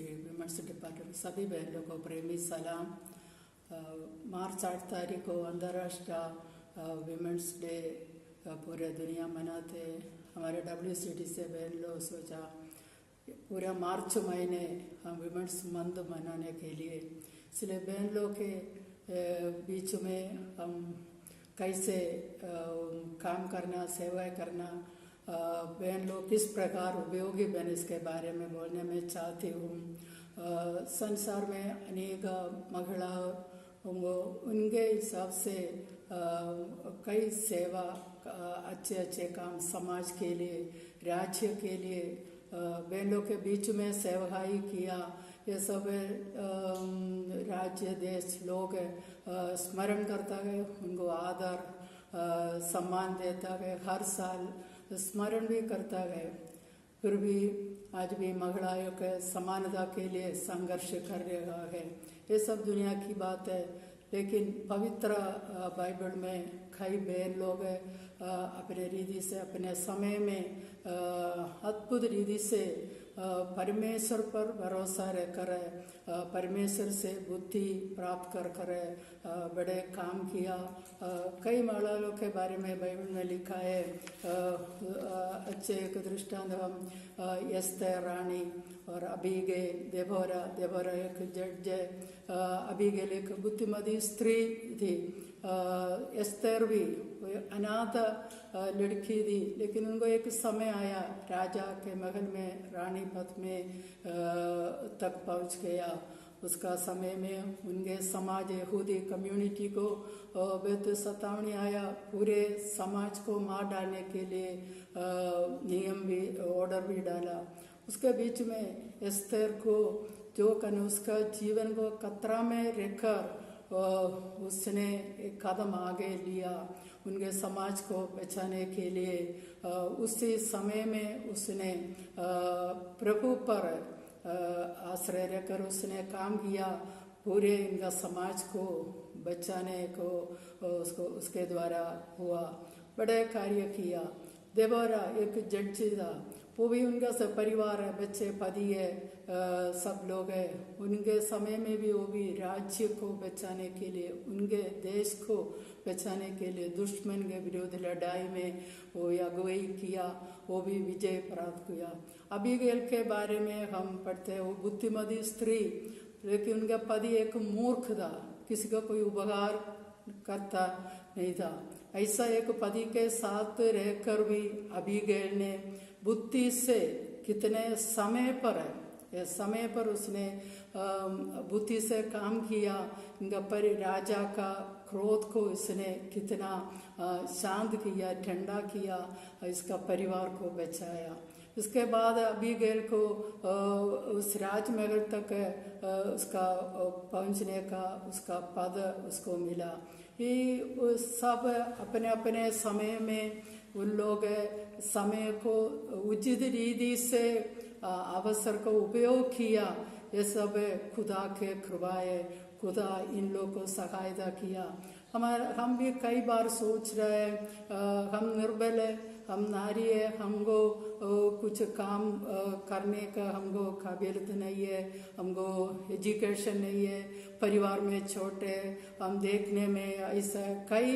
Women's department सभी बहनों को प्रेमी सलाम। मार्च 8 तारीख को अंतर्राष्ट्रीय विमेंस डे पूरे दुनिया मनाते हैं। हमारे WCD से बहन लोग सोचा पूरा मार्च महीने हम विमेंस मंथ मनाने के लिए, इसलिए बहन लोग के बीच में हम कैसे काम करना, सेवाएं करना, बहन लोग किस प्रकार उपयोगी बहन, इसके बारे में बोलने में चाहती हूँ। संसार में अनेक महिला उनके हिसाब से कई सेवा, अच्छे अच्छे काम समाज के लिए, राज्य के लिए बहनों के बीच में सेवाई किया। ये सब राज्य देश लोग स्मरण करता है, उनको आदर सम्मान देता है, हर साल स्मरण भी करता है। फिर भी आज भी महिलाओं के समानता के लिए संघर्ष कर रहा है। ये सब दुनिया की बात है, लेकिन पवित्र बाइबल में कई बहन लोग अपने रीति से, अपने समय में अद्भुत रीति से परमेश्वर पर भरोसा रखकर परमेश्वर से बुद्धि प्राप्त कर बड़े काम किया। कई महिलाओं के बारे में बाइबल में लिखा है। अच्छे एक दृष्टांत हम एस्तेर रानी और अबीगैल, देबोरा एक जज है, अबीगैल एक बुद्धिमती स्त्री थी। एस्तेर भी अनाथ लड़की थी, लेकिन उनको एक समय आया राजा के महल में रानी पद में तक पहुंच गया। उसका समय में उनके समाज, यहूदी कम्युनिटी को बहुत सतावनी आया। पूरे समाज को मार डालने के लिए नियम भी, ऑर्डर भी डाला। उसके बीच में एस्तेर को जो करना, उसका जीवन को खतरा में रखकर उसने एक कदम आगे लिया उनके समाज को बचाने के लिए। उसी समय में उसने प्रभु पर आश्रय रखकर उसने काम किया, पूरे इनका समाज को बचाने को उसके द्वारा हुआ, बड़े कार्य किया। देबोरा एक जज था, वो भी उनका सब परिवार है, बच्चे, पति है, सब लोग है। उनके समय में भी वो भी राज्य को बचाने के लिए, उनके देश को बचाने के लिए दुश्मन के विरुद्ध लड़ाई में वो अगुवाई किया, वो भी विजय प्राप्त किया। अबीगैल के बारे में हम पढ़ते हैं, वो बुद्धिमती स्त्री, लेकिन उनका पति एक मूर्ख था, किसी का कोई उपकार करता नहीं था। ऐसा एक पति के साथ रहकर भी अबीगैल ने बुद्धि से कितने समय पर उसने बुद्धि से काम किया। इनका राजा का क्रोध को इसने कितना शांत किया, ठंडा किया, इसका परिवार को बचाया। इसके बाद अबीगैल को उस राजमहल तक उसका पहुंचने का उसका पद उसको मिला। ये सब अपने अपने समय में उन लोग समय को उचित रीति से अवसर को उपयोग किया। ये सब खुदा के कृपा है, खुदा इन लोगों को सहायता किया। हम भी कई बार सोच रहे हैं हम निर्बल है, हम नारी है, हमको कुछ काम करने का हमको काबिलियत नहीं है, हमको एजुकेशन नहीं है, परिवार में छोटे, हम देखने में ऐसा कई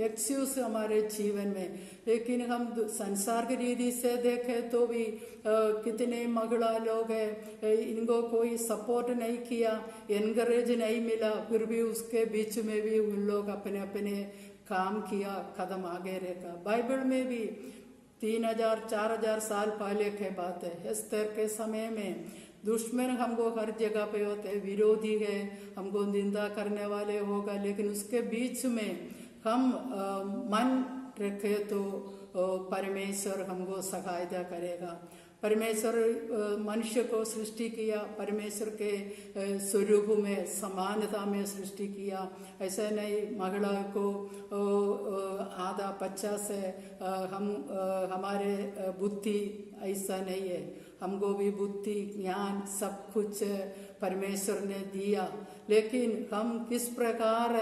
एक्सक्यूज हमारे जीवन में। लेकिन हम संसार की रीति से देखें तो भी कितने महिला लोग हैं, इनको कोई सपोर्ट नहीं किया, एनकरेज नहीं मिला, फिर भी उसके बीच में भी उन लोग अपने अपने काम किया, कदम आगे रखा। बाइबल में भी 3000-4000 साल पहले के बात है। एस्तेर के समय में दुश्मन हमको हर जगह पे होते, विरोधी है, हमको निंदा करने वाले होगा, लेकिन उसके बीच में हम मन रखे तो परमेश्वर हमको सहायता करेगा। परमेश्वर मनुष्य को सृष्टि किया, परमेश्वर के स्वरूप में, समानता में सृष्टि किया। ऐसा नहीं महिला को आधा 50 है, हमारे बुद्धि ऐसा नहीं है, हमको भी बुद्धि, ज्ञान सब कुछ परमेश्वर ने दिया। लेकिन हम किस प्रकार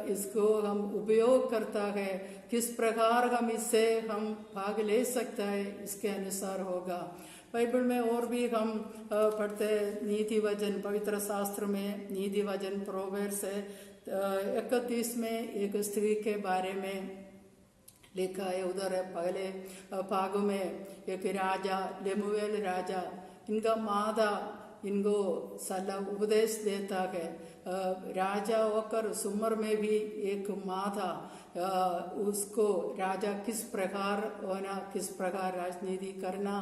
इसको हम उपयोग करता है, किस प्रकार हम इससे हम भाग ले सकता है, इसके अनुसार होगा। बाइबल में और भी हम पढ़ते नीति वचन, पवित्र शास्त्र में नीति वचन प्रोवेर्ब्स है 31 में एक स्त्री के बारे में लिखा है। उधर पहले भाग में एक राजा लेमुएल राजा, इनका माता इनको सलाह उपदेश देता है। राजा होकर सुमर में भी एक माता उसको राजा किस प्रकार होना, किस प्रकार राजनीति करना,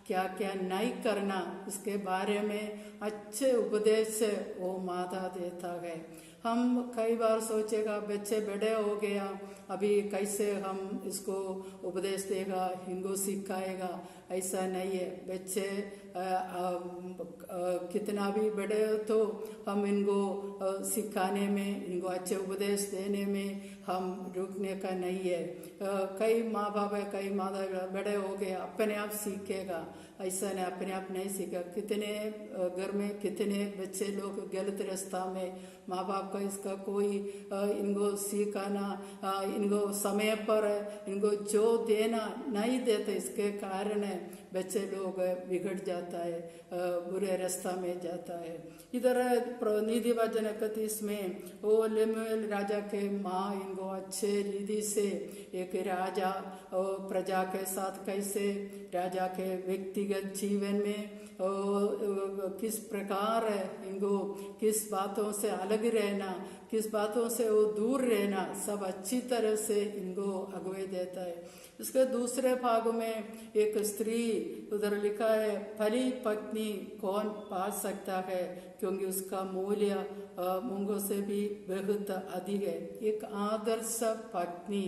क्या क्या नहीं करना, इसके बारे में अच्छे उपदेश वो माता देता है। हम कई बार सोचेगा बच्चे बड़े हो गया, अभी कैसे हम इसको उपदेश देगा, इनको सिखाएगा, ऐसा नहीं है। बच्चे कितना भी बड़े हो तो हम इनको सिखाने में, इनको अच्छे उपदेश देने में हम रुकने का नहीं है। कई माँ बाप है, कई माता बड़े हो गए, अपने आप सीखेगा, ऐसा नहीं, अपने आप नहीं सीखा। कितने घर में कितने बच्चे लोग गलत रास्ता में, माँ बाप का इसका कोई इनको सिखाना, इनको समय पर इनको जो देना नहीं देते, इसके कारण बच्चे लोग बिगड़ जाता है, बुरे रास्ता में जाता है। इधर नीति वचन 31 में वो लेमुएल राजा के माँ इनको अच्छे रीति से एक राजा और प्रजा के साथ कैसे, राजा के व्यक्तिगत जीवन में किस प्रकार इनको किस बातों से अलग रहना, किस बातों से वो दूर रहना, सब अच्छी तरह से इनको अगुवाई देता है। इसके दूसरे भाग में एक स्त्री उधर लिखा है, भली पत्नी कौन पा सकता है, क्योंकि उसका मूल्य मूंगों से भी बहुत अधिक है। एक आदर्श पत्नी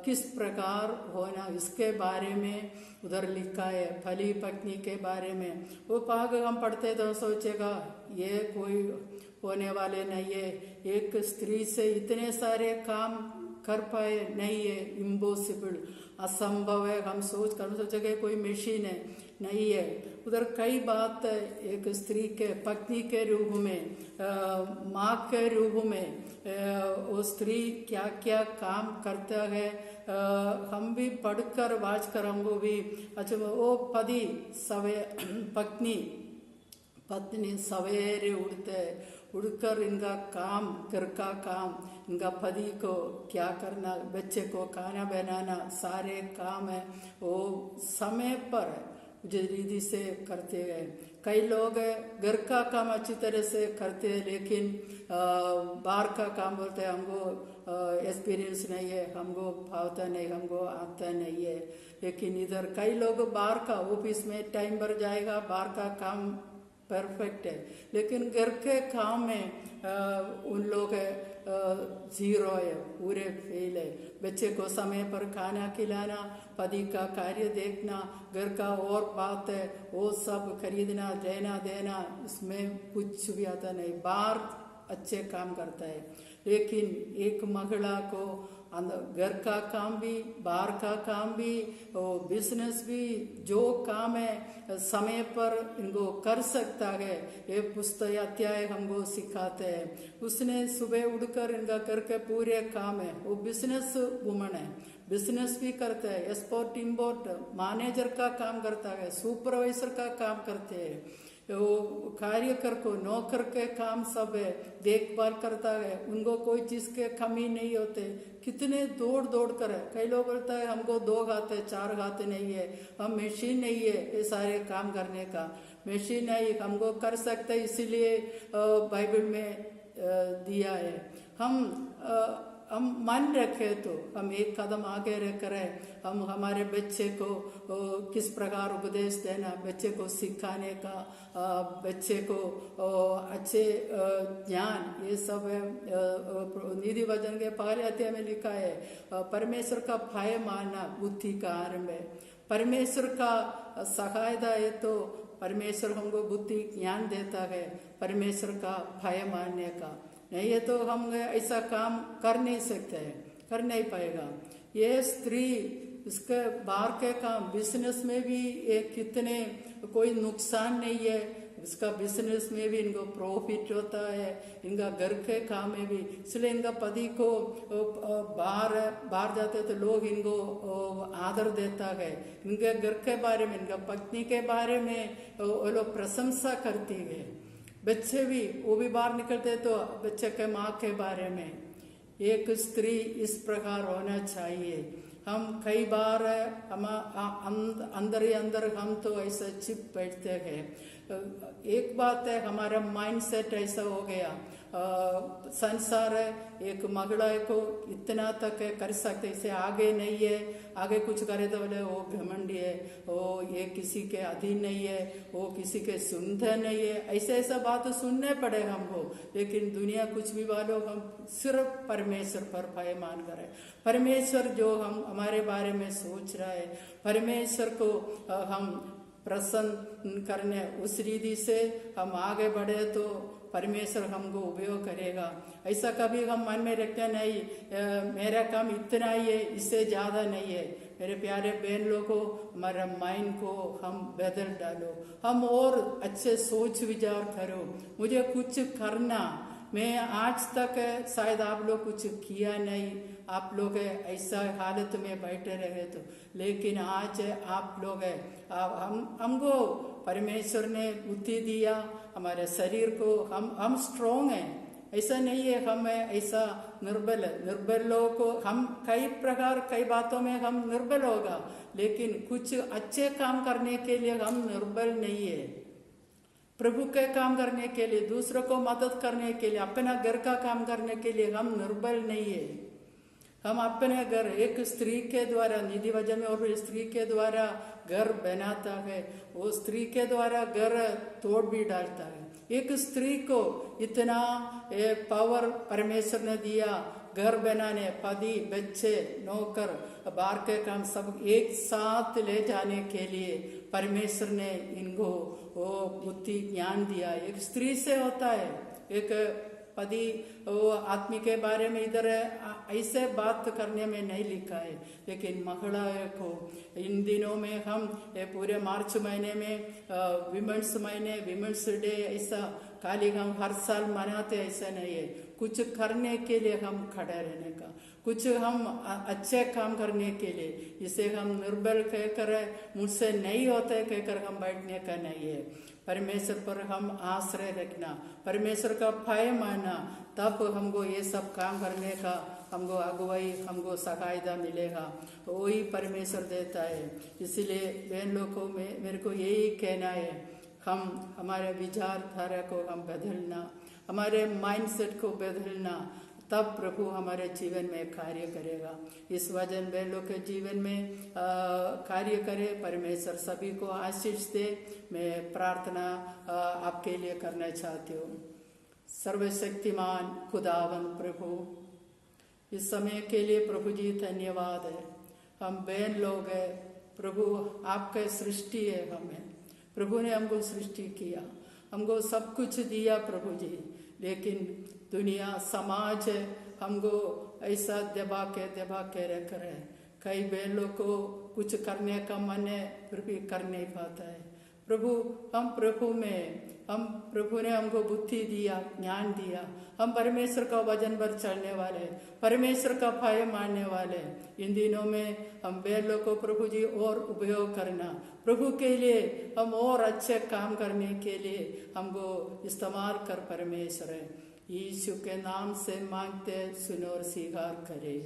किस प्रकार होना, इसके बारे में उधर लिखा है, भली पत्नी के बारे में। वो भाग हम पढ़ते तो सोचेगा ये कोई होने वाले नहीं है, एक स्त्री से इतने सारे काम कर पाए, नहीं है, इम्पॉसिबल, असंभव है। हम सोचेंगे कोई मशीन है, नहीं है। उधर कई बात एक स्त्री के पत्नी के रूप में, माँ के रूप में वो स्त्री क्या क्या काम करता है, हम भी पढ़कर वाच कर हमको भी अच्छा। वो पति पत्नी सवेरे उड़कर इनका काम, घर का काम, इनका पति को क्या करना, बच्चे को खाना बनाना, सारे काम है वो समय पर रीति से करते हैं। कई लोग घर का काम अच्छी तरह से करते हैं, लेकिन बाहर का काम बोलते हैं हमको एक्सपीरियंस नहीं है, हमको भावता नहीं, हमको आता नहीं है। लेकिन इधर कई लोग बाहर का ऑफिस में टाइम भर जाएगा, बाहर का काम परफेक्ट है, लेकिन घर के काम में उन लोग जीरो है, पूरे फेल है। बच्चे को समय पर खाना खिलाना, पति का कार्य देखना, घर का और बात है वो सब खरीदना, देना देना, इसमें कुछ भी आता नहीं। बाहर अच्छे काम करता है, लेकिन एक महिला को घर का काम भी, बाहर का काम भी, बिजनेस भी, जो काम है समय पर इनको कर सकता है। ये पुस्तक अध्याय हमको सिखाते हैं। उसने सुबह उठकर इनका करके पूरे काम है, वो बिजनेस वुमन है, बिजनेस भी करता है, एक्सपोर्ट इम्पोर्ट, मैनेजर का काम करता है, सुपरवाइजर का काम करते हैं, वो कार्यकर को नौकर के काम सब है, देखभाल करता है, उनको कोई चीज के कमी नहीं होते। कितने दौड़ दौड़ कर है। कई लोग बोलता है हमको 2 हाथ है, 4 हाथ नहीं है, हम मशीन नहीं है ये सारे काम करने का, मशीन नहीं हमको कर सकते, इसीलिए बाइबल में दिया है। हम मन रखे तो हम एक कदम आगे रखकर हम हमारे बच्चे को किस प्रकार उपदेश देना, बच्चे को सिखाने का, बच्चे को अच्छे ज्ञान, ये सब नीति वचन के पहले अध्याय में लिखा है, परमेश्वर का भय मानना बुद्धि का आरंभ है। परमेश्वर का सहायता है तो परमेश्वर हमको बुद्धि ज्ञान देता है, परमेश्वर का भय मानने का। नहीं है तो हम ऐसा काम कर नहीं सकते हैं, कर नहीं पाएगा। ये स्त्री इसके बाहर के काम, बिजनेस में भी एक कितने कोई नुकसान नहीं है, इसका बिजनेस में भी इनको प्रॉफिट होता है, इनका घर के काम में भी। इसलिए इनका पति को बाहर बाहर जाते तो लोग इनको आदर देता है। इनके घर के बारे में, इनका पत्नी के बारे में वो लोग प्रशंसा करती है। बच्चे भी, वो भी बाहर निकलते तो बच्चे के माँ के बारे में। एक स्त्री इस प्रकार होना चाहिए। हम कई बार हम अंदर ही अंदर हम तो ऐसा चिप बैठते हैं। एक बात है, हमारा माइंड सेट ऐसा हो गया, संसार है, एक महिला को इतना तक कर सकते, इसे आगे नहीं है, आगे कुछ करे तो बोले वो घमंडी है, वो ये किसी के अधीन नहीं है, वो किसी के सुनते नहीं है, ऐसे ऐसा बात सुनने पड़े हमको। लेकिन दुनिया कुछ भी वालों, हम सिर्फ परमेश्वर पर भयमान करें। परमेश्वर जो हम हमारे बारे में सोच रहा है, परमेश्वर को हम प्रसन्न करने उस रीति से हम आगे बढ़े तो परमेश्वर हमको उपयोग करेगा। ऐसा कभी हम मन में रखते नहीं मेरा काम इतना ही है, इससे ज्यादा नहीं है। मेरे प्यारे बहन लोगों, हमारा माइंड को हम बदल डालो, हम और अच्छे सोच विचार करो। मुझे कुछ करना, मैं आज तक शायद आप लोग कुछ किया नहीं, आप लोग ऐसा हालत में बैठे रहे तो, लेकिन आज आप लोग हमको परमेश्वर ने बुद्धि दिया, हमारे शरीर को हम स्ट्रोंग हैं। ऐसा नहीं है हम ऐसा निर्बल लोगों को, हम कई प्रकार कई बातों में हम निर्बल होगा, लेकिन कुछ अच्छे काम करने के लिए हम निर्बल नहीं है। प्रभु के काम करने के लिए, दूसरों को मदद करने के लिए, अपना घर का काम करने के लिए हम निर्बल नहीं है। हम अपने घर, एक स्त्री के द्वारा, निधि वजन में और स्त्री के द्वारा घर बनाता है, वो स्त्री के द्वारा घर तोड़ भी डालता है। एक स्त्री को इतना पावर परमेश्वर ने दिया घर बनाने, पति, बच्चे, नौकर, बाहर के काम सब एक साथ ले जाने के लिए परमेश्वर ने इनको वो बुद्धि ज्ञान दिया। एक स्त्री से होता है। एक पति वो आदमी के बारे में इधर ऐसे बात करने में नहीं लिखा है, लेकिन महिला को इन दिनों में हम पूरे मार्च महीने में विमेंस महीने, विमेंस डे, ऐसा खाली हम हर साल मनाते, ऐसा नहीं है। कुछ करने के लिए हम खड़े रहने का, कुछ हम अच्छे काम करने के लिए, इसे हम निर्बल कहकर मुझसे नहीं होते कहकर हम बैठने का नहीं है। परमेश्वर पर हम आश्रय रखना, परमेश्वर का भय मानना, तब हमको ये सब काम करने का हमको अगुवाई, हमको सहायता मिलेगा। वही परमेश्वर देता है। इसलिए बहन लोगों को मेरे को यही कहना है, हम हमारे विचारधारा को हम बदलना, हमारे माइंडसेट को बदलना, तब प्रभु हमारे जीवन में कार्य करेगा। इस वजन बहन लोग के जीवन में कार्य करे, परमेश्वर सभी को आशीष दे। मैं प्रार्थना आपके लिए करना चाहती हूँ। सर्वशक्तिमान खुदावन प्रभु, इस समय के लिए प्रभु जी धन्यवाद है। हम बहन लोग हैं प्रभु, आपका सृष्टि है, हमें प्रभु ने हमको सृष्टि किया, हमको सब कुछ दिया प्रभु जी, लेकिन दुनिया समाज हमको ऐसा दबा के रख रहे हैं। कई बहन लोग को कुछ करने का मन है, फिर भी कर नहीं पाता है। प्रभु हम प्रभु ने हमको बुद्धि दिया, ज्ञान दिया, हम परमेश्वर का वचन पर चलने वाले, परमेश्वर का भय मानने वाले। इन दिनों में हम बहन लोग को प्रभु जी और उपयोग करना, प्रभु के लिए हम और अच्छे काम करने के लिए हमको इस्तेमाल कर परमेश्वर। यीशु के नाम से मांगते, सुनो और स्वीकार करे।